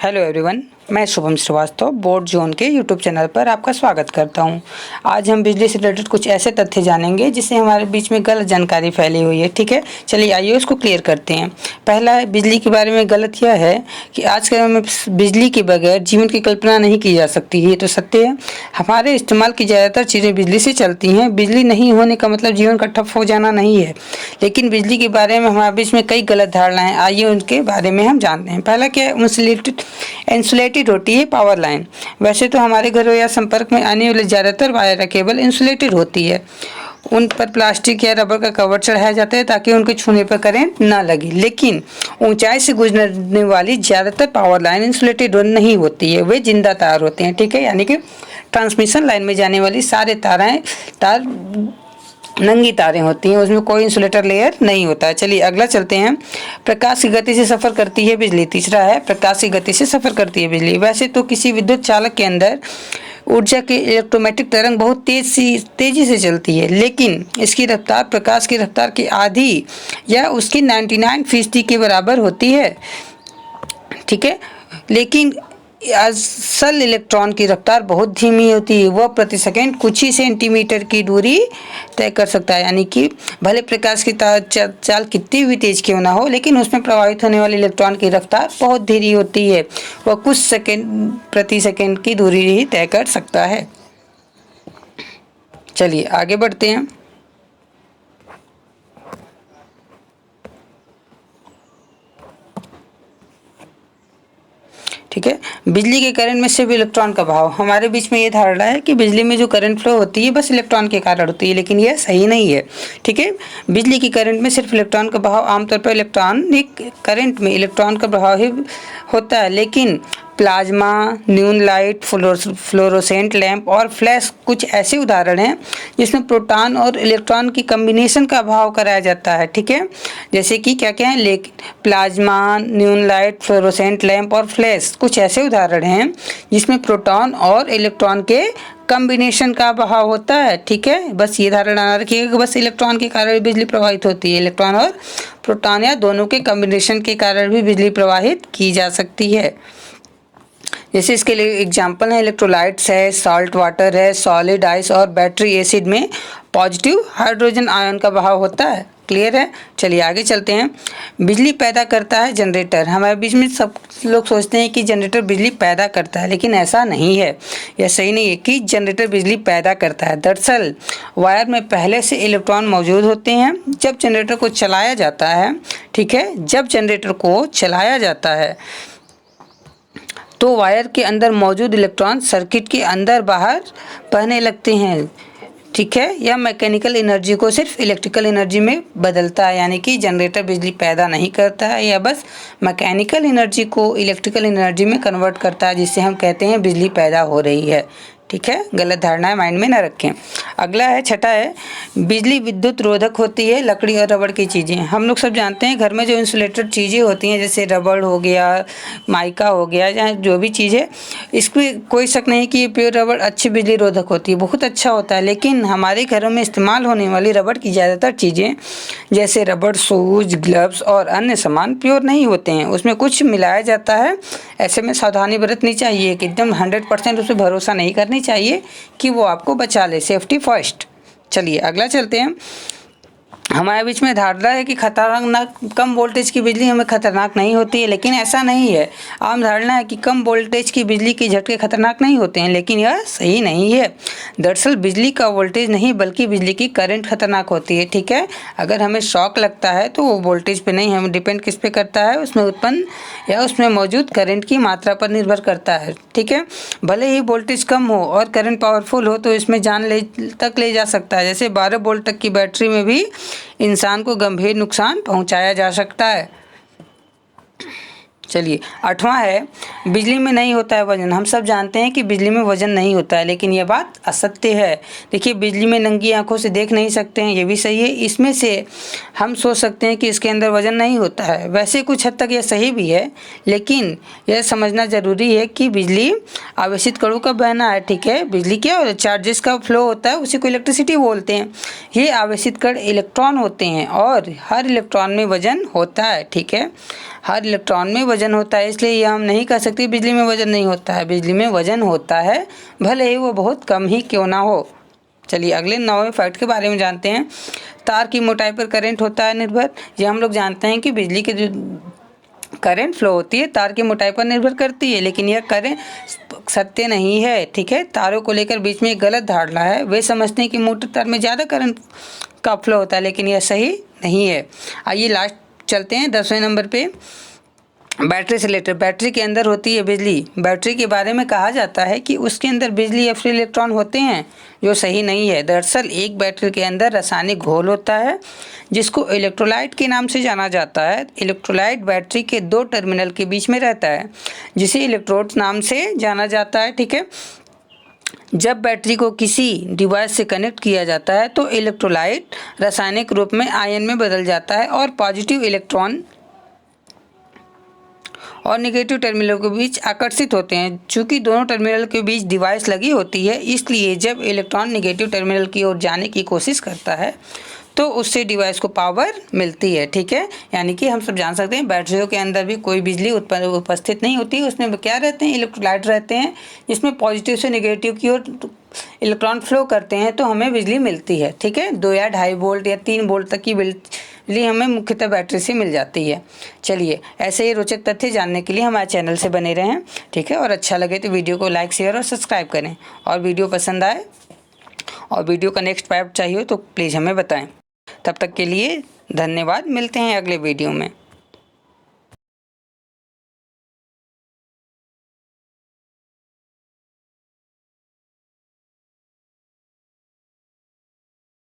Hello everyone, मैं Shubham Srivastava board zone के YouTube channel पर आपका स्वागत करता हूं। आज हम बिजली से रिलेटेड कुछ ऐसे तथ्य जानेंगे जिससे हमारे बीच में गलत जानकारी फैली हुई है। ठीक है, चलिए आइए उसको क्लियर करते हैं। पहला है, बिजली के बारे में गलत यह है कि आज के समय में बिजली के बगैर जीवन की कल्पना नहीं की जा सकती। ये तो सत्य है। हमारे इस्तेमाल की ज़्यादातर चीज़ें बिजली से चलती हैं। बिजली नहीं होने का मतलब जीवन का ठप हो जाना नहीं है। लेकिन बिजली के बारे में हमारे बीच में कई गलत धारणाएं, आइए उनके बारे में हम जानते हैं। पहला क्या है, इंसुलेटेड होती है पावर लाइन। वैसे तो हमारे घरों या संपर्क में आने वाले ज़्यादातर वायर या केबल इंसुलेटेड होती है। उन पर प्लास्टिक या रबर का कवर चढ़ाया जाता है ताकि उनके छूने पर करंट ना लगे। लेकिन ऊंचाई से गुजरने वाली ज़्यादातर पावर लाइन इंसुलेटेड नहीं होती है, वे जिंदा तार होते हैं। ठीक है, यानी कि ट्रांसमिशन लाइन में जाने वाली सारे तार नंगी तारें होती हैं, उसमें कोई इंसुलेटर लेयर नहीं होता है। चलिए अगला चलते हैं। प्रकाश की गति से सफ़र करती है बिजली। तीसरा है, प्रकाश की गति से सफ़र करती है बिजली। वैसे तो किसी विद्युत चालक के अंदर ऊर्जा की इलेक्ट्रोमैग्नेटिक तरंग बहुत तेजी से चलती है, लेकिन इसकी रफ्तार प्रकाश की रफ्तार की आधी या उसकी 99% के बराबर होती है। ठीक है, लेकिन असल इलेक्ट्रॉन की रफ्तार बहुत धीमी होती है। वह प्रति सेकंड कुछ ही सेंटीमीटर की दूरी तय कर सकता है, यानी कि भले प्रकाश की चाल कितनी भी तेज क्यों ना हो, लेकिन उसमें प्रभावित होने वाले इलेक्ट्रॉन की रफ्तार बहुत धीरे होती है। वह कुछ सेकंड प्रति सेकंड की दूरी ही तय कर सकता है। चलिए आगे बढ़ते हैं। ठीक है, बिजली के करंट में सिर्फ इलेक्ट्रॉन का बहाव। हमारे बीच में ये धारणा है कि बिजली में जो करंट फ्लो होती है बस इलेक्ट्रॉन के कारण होती है, लेकिन यह सही नहीं है। ठीक है, बिजली की करंट में सिर्फ इलेक्ट्रॉन का बहाव, आमतौर पर इलेक्ट्रॉनिक करंट में इलेक्ट्रॉन का प्रभाव ही होता है, लेकिन प्लाज्मा, न्यून लाइट, फ्लोरोसेंट लैंप और फ्लैश कुछ ऐसे उदाहरण हैं जिसमें प्रोटॉन और इलेक्ट्रॉन की कम्बिनेशन का अभाव कराया जाता है। ठीक है, जैसे कि क्या क्या है, लेकिन प्लाज्मा, न्यून लाइट, फ्लोरोसेंट लैंप और फ्लैश कुछ ऐसे उदाहरण हैं जिसमें प्रोटॉन और इलेक्ट्रॉन के कम्बिनेशन का बहाव होता है। ठीक है, बस ये धारणा ना रखिएगा कि बस इलेक्ट्रॉन के कारण बिजली प्रवाहित होती है। इलेक्ट्रॉन और प्रोटॉन या दोनों के कम्बिनेशन के कारण भी बिजली प्रवाहित की जा सकती है। जैसे इसके लिए एग्जाम्पल है, इलेक्ट्रोलाइट्स है, सॉल्ट वाटर है, सॉलिड आइस और बैटरी एसिड में पॉजिटिव हाइड्रोजन आयन का बहाव होता है। क्लियर है, चलिए आगे चलते हैं। बिजली पैदा करता है जनरेटर। हमारे बीच में सब लोग सोचते हैं कि जनरेटर बिजली पैदा करता है, लेकिन ऐसा नहीं है। यह सही नहीं है कि जनरेटर बिजली पैदा करता है। दरअसल वायर में पहले से इलेक्ट्रॉन मौजूद होते हैं जब जनरेटर को चलाया जाता है। ठीक है, जब जनरेटर को चलाया जाता है तो वायर के अंदर मौजूद इलेक्ट्रॉन सर्किट के अंदर बाहर बहने लगते हैं। ठीक है, यह मैकेनिकल एनर्जी को सिर्फ इलेक्ट्रिकल एनर्जी में बदलता है, यानी कि जनरेटर बिजली पैदा नहीं करता है, यह बस मैकेनिकल एनर्जी को इलेक्ट्रिकल एनर्जी में कन्वर्ट करता है, जिससे हम कहते हैं बिजली पैदा हो रही है। ठीक है, गलत धारणाएं माइंड में ना रखें। अगला है, छठा है, बिजली विद्युत रोधक होती है। लकड़ी और रबड़ की चीज़ें हम लोग सब जानते हैं, घर में जो इंसुलेटेड चीज़ें होती हैं जैसे रबड़ हो गया, माइका हो गया, या जो भी चीज़ है, इसमें कोई शक नहीं कि ये प्योर रबड़ अच्छी बिजली रोधक होती है, बहुत अच्छा होता है। लेकिन हमारे घरों में इस्तेमाल होने वाली रबड़ की ज़्यादातर चीज़ें जैसे रबड़ शूज, ग्लव्स और अन्य सामान प्योर नहीं होते हैं, उसमें कुछ मिलाया जाता है। ऐसे में सावधानी बरतनी चाहिए कि एकदम 100% उस पर भरोसा नहीं करनी चाहिए कि वो आपको बचा ले। Safety first. चलिए अगला चलते हैं। हमारे बीच में धारणा है कि खतरनाक कम वोल्टेज की बिजली हमें खतरनाक नहीं होती है, लेकिन ऐसा नहीं है। आम धारणा है कि कम वोल्टेज की बिजली के झटके खतरनाक नहीं होते हैं, लेकिन यह सही नहीं है। दरअसल बिजली का वोल्टेज नहीं बल्कि बिजली की करंट खतरनाक होती है। ठीक है, अगर हमें शॉक लगता है तो वो वोल्टेज पे नहीं, हम डिपेंड किस पे करता है, उसमें उत्पन्न या उसमें मौजूद करंट की मात्रा पर निर्भर करता है। ठीक है, भले ही वोल्टेज कम हो और करंट पावरफुल हो तो इसमें जान तक ले जा सकता है। जैसे 12 वोल्ट तक की बैटरी में भी इंसान को गंभीर नुकसान पहुंचाया जा सकता है। चलिए आठवां है, बिजली में नहीं होता है वजन। हम सब जानते हैं कि बिजली में वजन नहीं होता है, लेकिन यह बात असत्य है। देखिए, बिजली में नंगी आंखों से देख नहीं सकते हैं, ये भी सही है। इसमें से हम सोच सकते हैं कि इसके अंदर वजन नहीं होता है। वैसे कुछ हद तक यह सही भी है, लेकिन यह समझना जरूरी है कि बिजली आवेशित कणों का बहना है। ठीक है, बिजली क्या है, चार्जेस का फ्लो होता है, उसी को इलेक्ट्रिसिटी बोलते हैं। ये आवेशित कण इलेक्ट्रॉन होते हैं और हर इलेक्ट्रॉन में वजन होता है। ठीक है, हर इलेक्ट्रॉन में वजन होता है, इसलिए ये हम नहीं कह सकते बिजली में वजन नहीं होता है। बिजली में वजन होता है, भले ही वो बहुत कम ही क्यों ना हो। चलिए अगले 9वें फैक्ट के बारे में जानते हैं। तार की मोटाई पर करंट होता है निर्भर। ये हम लोग जानते हैं कि बिजली के जो करंट फ्लो होती है तार की मोटाई पर निर्भर करती है, लेकिन यह करंट सत्य नहीं है। ठीक है, तारों को लेकर बीच में एक गलत धारणा है। वे समझते हैं कि मोटे तार में ज़्यादा करंट का फ्लो होता है, लेकिन यह सही नहीं है। आइए लास्ट चलते हैं 10वें नंबर पे। बैटरी से रिलेटेड। बैटरी के अंदर होती है बिजली। बैटरी के बारे में कहा जाता है कि उसके अंदर बिजली या फ्री इलेक्ट्रॉन होते हैं, जो सही नहीं है। दरअसल एक बैटरी के अंदर रासायनिक घोल होता है जिसको इलेक्ट्रोलाइट के नाम से जाना जाता है। इलेक्ट्रोलाइट बैटरी के 2 टर्मिनल के बीच में रहता है जिसे इलेक्ट्रोड नाम से जाना जाता है। ठीक है, जब बैटरी को किसी डिवाइस से कनेक्ट किया जाता है तो इलेक्ट्रोलाइट रासायनिक रूप में आयन में बदल जाता है और पॉजिटिव इलेक्ट्रॉन और नेगेटिव टर्मिनल के बीच आकर्षित होते हैं। चूंकि दोनों टर्मिनल के बीच डिवाइस लगी होती है, इसलिए जब इलेक्ट्रॉन नेगेटिव टर्मिनल की ओर जाने की कोशिश करता है तो उससे डिवाइस को पावर मिलती है। ठीक है, यानी कि हम सब जान सकते हैं बैटरियों के अंदर भी कोई बिजली उपस्थित नहीं होती। उसमें क्या रहते हैं, इलेक्ट्रोलाइट रहते हैं जिसमें पॉजिटिव से नेगेटिव की ओर इलेक्ट्रॉन फ्लो करते हैं तो हमें बिजली मिलती है। ठीक है, 2 या 2.5 वोल्ट या 3 वोल्ट तक की बिजली हमें मुख्यतः बैटरी से मिल जाती है। चलिए ऐसे ही रोचक तथ्य जानने के लिए हमारे चैनल से बने रहें। ठीक है, और अच्छा लगे तो वीडियो को लाइक शेयर और सब्सक्राइब करें, और वीडियो पसंद आए और वीडियो का नेक्स्ट पार्ट चाहिए तो प्लीज़ हमें बताएं। तब तक के लिए धन्यवाद। मिलते हैं अगले वीडियो में।